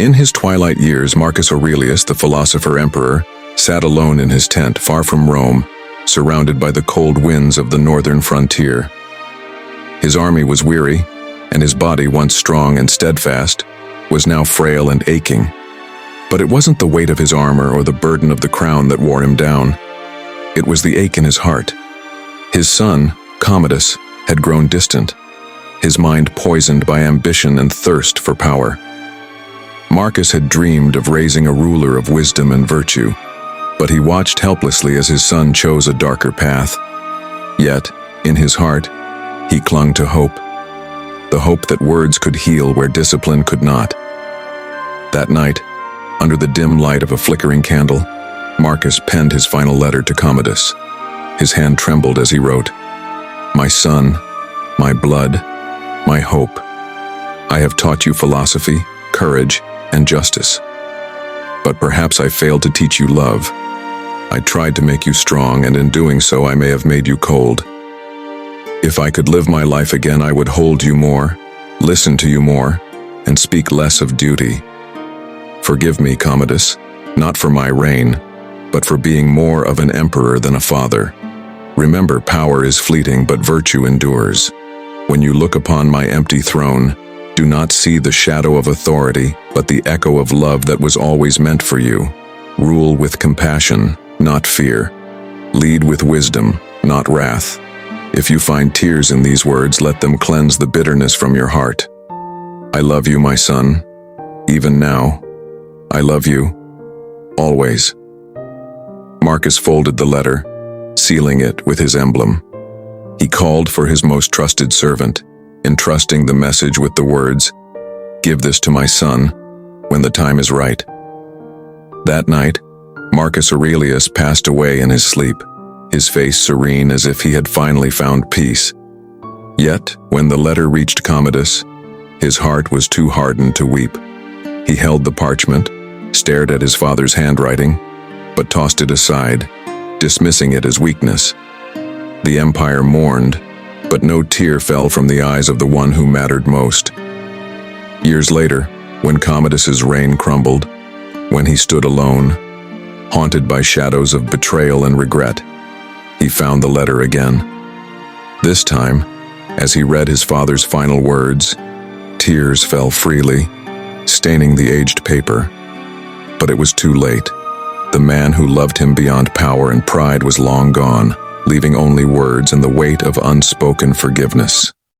In his twilight years, Marcus Aurelius, the philosopher-emperor, sat alone in his tent far from Rome, surrounded by the cold winds of the northern frontier. His army was weary, and his body, once strong and steadfast, was now frail and aching. But it wasn't the weight of his armor or the burden of the crown that wore him down. It was the ache in his heart. His son, Commodus, had grown distant, his mind poisoned by ambition and thirst for power. Marcus had dreamed of raising a ruler of wisdom and virtue, but he watched helplessly as his son chose a darker path. Yet, in his heart, he clung to hope. The hope that words could heal where discipline could not. That night, under the dim light of a flickering candle, Marcus penned his final letter to Commodus. His hand trembled as he wrote, "My son, my blood, my hope. I have taught you philosophy, courage, and justice. But perhaps I failed to teach you love. I tried to make you strong, and in doing so I may have made you cold. If I could live my life again, I would hold you more, listen to you more, and speak less of duty. Forgive me, Commodus, not for my reign, but for being more of an emperor than a father. Remember, power is fleeting, but virtue endures. When you look upon my empty throne, do not see the shadow of authority, but the echo of love that was always meant for you. Rule with compassion, not fear. Lead with wisdom, not wrath. If you find tears in these words, let them cleanse the bitterness from your heart. I love you, my son. Even now, I love you. Always." Marcus folded the letter, sealing it with his emblem. He called for his most trusted servant, entrusting the message with the words, "Give this to my son when the time is right." That night, Marcus Aurelius passed away in his sleep, his face serene as if he had finally found peace. Yet, when the letter reached Commodus, his heart was too hardened to weep. He held the parchment, stared at his father's handwriting, but tossed it aside, dismissing it as weakness. The empire mourned, but no tear fell from the eyes of the one who mattered most. Years later, when Commodus's reign crumbled, when he stood alone, haunted by shadows of betrayal and regret, he found the letter again. This time, as he read his father's final words, tears fell freely, staining the aged paper. But it was too late. The man who loved him beyond power and pride was long gone, leaving only words and the weight of unspoken forgiveness.